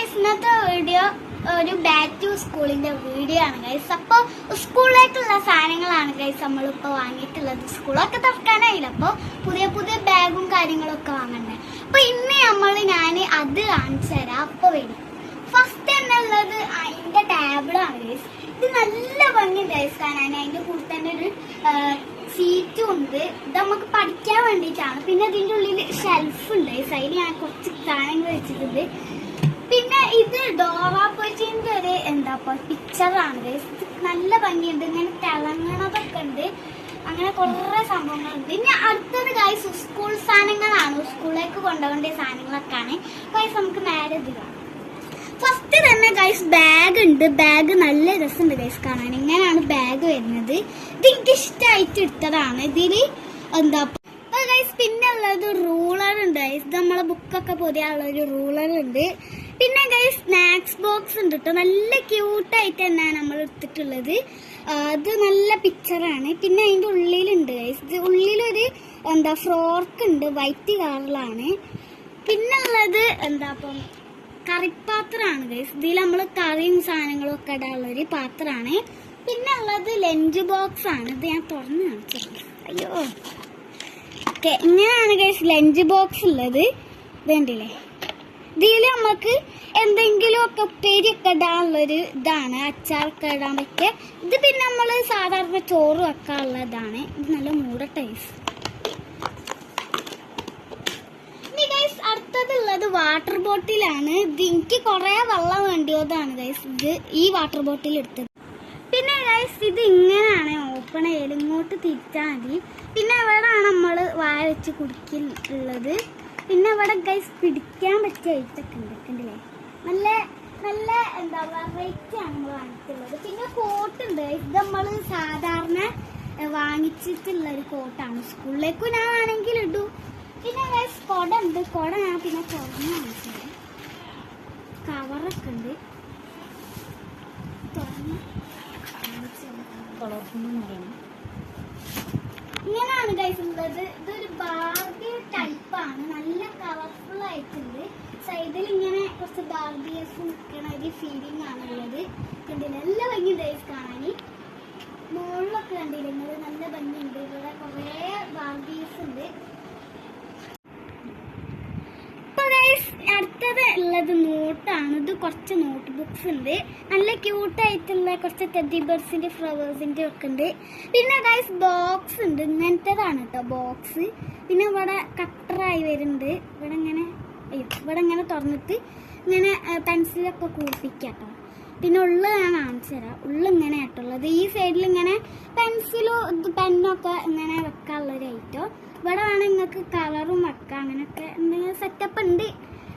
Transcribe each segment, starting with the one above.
ഇന്നത്തെ വീഡിയോ ഒരു back to സ്കൂളിന്റെ വീഡിയോ ആണ് ഗൈസ്. അപ്പോൾ സ്കൂളിലേക്കുള്ള സാധനങ്ങളാണ് ഗൈസ് നമ്മളിപ്പോൾ വാങ്ങിയിട്ടുള്ളത്. സ്കൂളൊക്കെ തുറക്കാനായില്ല, അപ്പോൾ പുതിയ പുതിയ ബാഗും കാര്യങ്ങളൊക്കെ വാങ്ങണ്ടേ. അപ്പോൾ ഇന്ന് ഞാൻ അത് കാണിച്ചു തരാം. അപ്പോൾ വരും ഫസ്റ്റ് എന്നുള്ളത് അതിന്റെ ടേബിളാണ് ഗൈസ്. ഇത് നല്ല ഭംഗിയുണ്ട് ഗൈസ് കാണാൻ. അതിന്റെ കൂടെ തന്നെ ഒരു സീറ്റും ഉണ്ട്. ഇത് നമുക്ക് പഠിക്കാൻ വേണ്ടിയിട്ടാണ്. പിന്നെ അതിന്റെ ഉള്ളിൽ ഷെൽഫ് ഉണ്ട് ഗൈസ്. അതിൽ ഞാൻ കുറച്ച് സാധനങ്ങൾ വെച്ചിട്ടുണ്ട്. പിന്നെ ഇത് ഡോറാപ്പൊച്ചിന്റെ ഒരു പിക്ചറാണ് ഗൈസ്. നല്ല ഭംഗിയുണ്ട്, ഇങ്ങനെ തിളങ്ങണതൊക്കെ ഉണ്ട്. അങ്ങനെ കുറെ സംഭവങ്ങളുണ്ട്. പിന്നെ അടുത്തത് ഗൈസ് സ്കൂൾ സാധനങ്ങളാണ്. സ്കൂളിലേക്ക് കൊണ്ടുപോകേണ്ട സാധനങ്ങളൊക്കെയാണ് ഗൈസ്. നമുക്ക് നേരെ ഇത് കാണാം. ഫസ്റ്റ് തന്നെ ഗൈസ് ബാഗ് ഉണ്ട്. ബാഗ് നല്ല രസമുണ്ട് ഗൈസ് കാണാൻ. ഇങ്ങനെയാണ് ബാഗ് വരുന്നത്. ഇത് എനിക്ക് ഇഷ്ടമായിട്ട് എടുത്തതാണ്. ഇതില് ഗൈസ് പിന്നെ ഉള്ളത് റൂളർ ഉണ്ട് ഗൈസ്. ഇത് നമ്മളെ ബുക്കൊക്കെ പൊതിയാനുള്ള ഒരു റൂളർ ഉണ്ട്. പിന്നെ ഗൈസ് സ്നാക്സ് ബോക്സ് ഉണ്ട് കേട്ടോ. നല്ല ക്യൂട്ടായിട്ട് തന്നെയാണ് നമ്മൾ എടുത്തിട്ടുള്ളത്. അത് നല്ല പിക്ചറാണ്. പിന്നെ അതിന്റെ ഉള്ളിലുണ്ട് ഗൈസ്. ഇത് ഉള്ളിലൊരു ഫ്രോർക്ക് ഉണ്ട്, വൈറ്റ് കളറിലാണ്. പിന്നെ ഉള്ളത് കറിപ്പാത്രമാണ് ഗൈസ്. ഇതിൽ നമ്മൾ കറിയും സാധനങ്ങളും ഒക്കെ ഇടാനുള്ളൊരു പാത്രമാണ്. പിന്നെ ഉള്ളത് ലഞ്ച് ബോക്സ് ആണ്. ഇത് ഞാൻ തുറന്ന് കാണിച്ചത്. അയ്യോ, ഓക്കെ, ഇങ്ങനെയാണ് ഗൈസ് ലഞ്ച് ബോക്സ് ഉള്ളത്. വേണ്ടില്ലേ, ഇതിൽ നമുക്ക് എന്തെങ്കിലും ഒക്കെ ഉപ്പേരിയൊക്കെ ഇടാനുള്ളൊരു ഇതാണ്. അച്ചാറൊക്കെ ഇടാൻ പറ്റിയ ഇത്. പിന്നെ നമ്മൾ സാധാരണ ചോറ് വെക്കാനുള്ള ഇതാണ്. ഇത് നല്ല മൂടട്ടെ ഗൈസ്. അടുത്തതുള്ളത് വാട്ടർ ബോട്ടിലാണ്. ഇത് എനിക്ക് കുറെ വെള്ളം വേണ്ടിയതാണ് ഗൈസ്. ഇത് ഈ വാട്ടർ ബോട്ടിൽ എടുത്തത്. പിന്നെ ഗൈസ് ഇത് ഇങ്ങനെയാണ് ഓപ്പൺ ചെയ്യൽ. ഇങ്ങോട്ട് തിരിച്ചാൽ മതി. പിന്നെ ഇവിടെയാണ് നമ്മൾ വായ വെച്ച് കുടിക്കുള്ളത്. പിന്നെ ഇവിടെ ഗൈസ് പിടിക്കാൻ പറ്റിയ ഐറ്റൊക്കെ ഉണ്ട്. കണ്ടില്ലേ, നല്ല നല്ല വെറൈറ്റി ആണ് നമ്മൾ വാങ്ങിയിട്ടുള്ളത്. പിന്നെ കോട്ടുണ്ട്. ഇത് നമ്മൾ സാധാരണ വാങ്ങിച്ചിട്ടുള്ള ഒരു കോട്ടാണ്. സ്കൂളിലേക്കും ഞാൻ ആണെങ്കിൽ ഇടൂ. പിന്നെ ഗൈസ് കൊട ഉണ്ട്. കൊട ഞാൻ പിന്നെ തുറന്ന് കാണിച്ചത്. കവറൊക്കെ ഉണ്ട്. ഇങ്ങനെയാണ് ഗൈസ് ഉള്ളത്. ഇതൊരു ബാർബി ടൈപ്പാണ്. നല്ല കളർഫുൾ ആയിട്ടുണ്ട്. സൈഡിൽ ഇങ്ങനെ കുറച്ച് ബാർബിയസ് നിൽക്കണ ഒരു ഫീലിംഗ് ആണുള്ളത്. കണ്ടില്ല, നല്ല ഭംഗി ഗൈസ് കാണാൻ. മുകളിലൊക്കെ കണ്ടില്ല നിങ്ങൾ, നല്ല ഭംഗിയുണ്ട്. ഇവിടെ കുറേ ബാർബിയസ് ഉണ്ട്. അടുത്തത് ഉള്ളത് നോട്ടാണ്. ഇത് കുറച്ച് നോട്ട് ബുക്സ് ഉണ്ട്. നല്ല ക്യൂട്ടായിട്ടുള്ള കുറച്ച് ടെഡി ബേർഡ്സിന്റെ ഫ്ലവേഴ്സിന്റെ ഒക്കെ ഉണ്ട്. പിന്നെ ഗൈസ് ബോക്സ് ഉണ്ട്. ഇങ്ങനത്തേതാണ് കേട്ടോ ബോക്സ്. പിന്നെ ഇവിടെ കട്ടറായി വരുന്നുണ്ട്. ഇവിടെ ഇങ്ങനെ തുറന്നിട്ട് ഇങ്ങനെ പെൻസിലൊക്കെ കൂർപ്പിക്കാട്ടോ. പിന്നെ ഉള്ളു ഞാൻ കാണിച്ചു തരാം. ഉള്ളു ഇങ്ങനെ ആയിട്ടുള്ളത്. ഈ സൈഡിൽ ഇങ്ങനെ പെൻസിലും പെന്നൊക്കെ ഇങ്ങനെ വെക്കാനുള്ളൊരു ഐറ്റം. ഇവിടെ വേണം നിങ്ങൾക്ക് കളറും വെക്കാം. അങ്ങനെയൊക്കെ എന്തെങ്കിലും സെറ്റപ്പ് ഉണ്ട്.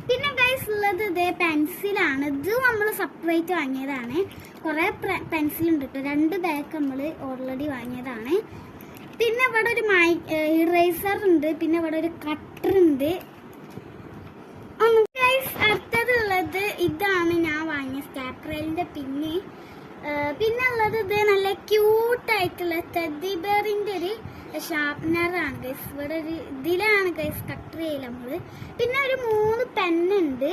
പിന്നെ ഗൈസ് ഉള്ളത് ഇതേ പെൻസിലാണ്. ഇത് നമ്മൾ സെപ്പറേറ്റ് വാങ്ങിയതാണ്. കുറേ പെൻസിലുണ്ട് കേട്ടോ. 2 ബാഗ് നമ്മൾ ഓൾറെഡി വാങ്ങിയതാണ്. പിന്നെ ഇവിടെ ഒരു ഇറേസർ ഉണ്ട്. പിന്നെ ഇവിടെ ഒരു കട്ടർ ഉണ്ട്. ഗൈസ് അടുത്തതുള്ളത് ഇതാണ് ഞാൻ വാങ്ങിയ സ്റ്റാപ്രലിന്റെ പിന്ന്. പിന്നെ ഉള്ളത് ഇത് നല്ല ക്യൂട്ടായിട്ടുള്ള ടെഡി ബെയറിന്റെ ഒരു ഷാർപ്പനറാണ് ഗൈസ്. ഇവിടെ ഒരു ഇതിലാണ് ഗൈസ് കട്ടർ ചെയ്യൽ നമ്മള്. പിന്നെ ഒരു 3 പെന്നുണ്ട്.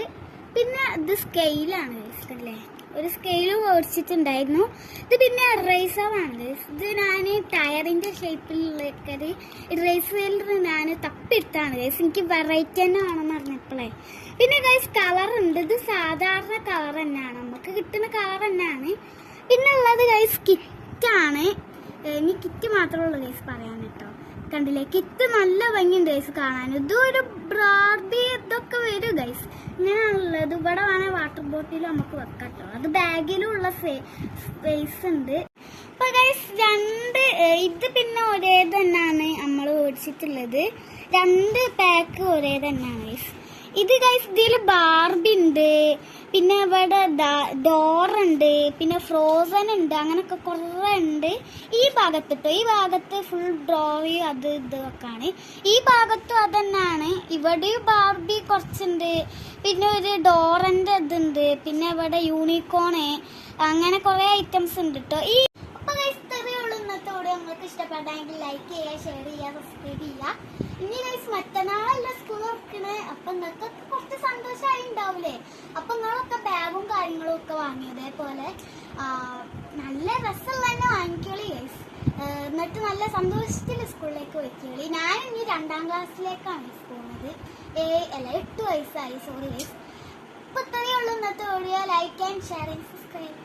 പിന്നെ ഇത് സ്കെയിലാണ് ഗൈസ്. അല്ലേ, ഒരു സ്കെയില് മേടിച്ചിട്ടുണ്ടായിരുന്നു. ഇത് പിന്നെ ഇറേസറാണ് ഗൈസ്. ഇത് ഞാൻ ടയറിന്റെ ഷേപ്പിലുള്ളൊരു ഇറേസറിൽ ഞാൻ തപ്പിട്ടാണ് ഗൈസ്. എനിക്ക് വെറൈറ്റി തന്നെ വേണമെന്ന് പറഞ്ഞപ്പോഴേ. പിന്നെ ഗൈസ് കളർ ഉണ്ട്. ഇത് സാധാരണ കളർ തന്നെയാണ്, നമുക്ക് കിട്ടുന്ന കളർ തന്നെയാണ്. പിന്നെ ഉള്ളത് ഗൈസ് കിറ്റാണ്. ഇനി കിറ്റ് മാത്രമേ ഉള്ളൂ ഗൈസ് പറയാൻ കേട്ടോ. കണ്ടില്ലേ, കിറ്റ് നല്ല ഭംഗിയുണ്ട് ഗൈസ് കാണാൻ. ഇതൊരു ബാർബി ഇതൊക്കെ വരും ഗൈസ്. ഇങ്ങനെയാണുള്ളത്. ഇവിടെ വേണേൽ വാട്ടർ ബോട്ടിൽ നമുക്ക് വെക്കാം കേട്ടോ. അത് ബാഗിലുള്ള സ്പേസ് ഉണ്ട്. അപ്പൊ ഗൈസ് ഇത് പിന്നെ ഒരേ തന്നെയാണ് നമ്മൾ മേടിച്ചിട്ടുള്ളത്. 2 പാക്ക് ഒരേ തന്നെയാണ് ഗൈസ്. ഇത് ഗൈസ് ഇതിൽ ബാർബി ഉണ്ട്. പിന്നെ ഇവിടെ ഡോറുണ്ട്. പിന്നെ ഫ്രോസൺ ഉണ്ട്. അങ്ങനെയൊക്കെ കുറേ ഉണ്ട്. ഈ ഭാഗത്ത് ഫുൾ ഡ്രോയി അത് ഇതൊക്കെയാണ്. ഈ ഭാഗത്തും അത് തന്നെയാണ്. ഇവിടെയും ബാർബി കുറച്ചുണ്ട്. പിന്നെ ഒരു ഡോറിന്റെ ഇതുണ്ട്. പിന്നെ ഇവിടെ യൂണിക്കോണ്, അങ്ങനെ കുറേ ഐറ്റംസ് ഉണ്ട് കേട്ടോ. ഈ അപ്പൊ ഗൈസ് ഇത്രയേ ഉള്ളൂ ഇന്നത്തെ വീഡിയോ. നമ്മൾ നിങ്ങൾക്ക് ഇഷ്ടപ്പെട്ടാണെങ്കിൽ ലൈക്ക് ചെയ്യുക, ഷെയർ ചെയ്യുക, സബ്സ്ക്രൈബ് ചെയ്യുക. ഇനി ഗൈസ് മറ്റന്നാളല്ല സ്കൂൾ തുറക്കണേ. അപ്പൊ നിങ്ങൾക്ക് കുറച്ച് സന്തോഷമായി ഉണ്ടാവൂലേ? അപ്പൊ നിങ്ങളൊക്കെ ബാഗും കാര്യങ്ങളും ഒക്കെ വാങ്ങി ഇതേപോലെ നല്ല രസമുള്ള തന്നെ വാങ്ങിക്കോളി ഗൈസ്. എന്നിട്ട് നല്ല സന്തോഷത്തിൽ സ്കൂളിലേക്ക് വയ്ക്കോളി. ഞാൻ ഇനി 2ാം ക്ലാസ്സിലേക്കാണ് പോകുന്നത്. 8 വയസ്സായി. Sorry guys. അപ്പൊ ഇത്രയേ ഉള്ളൂ ഇന്നത്തെ video. Like and share and subscribe.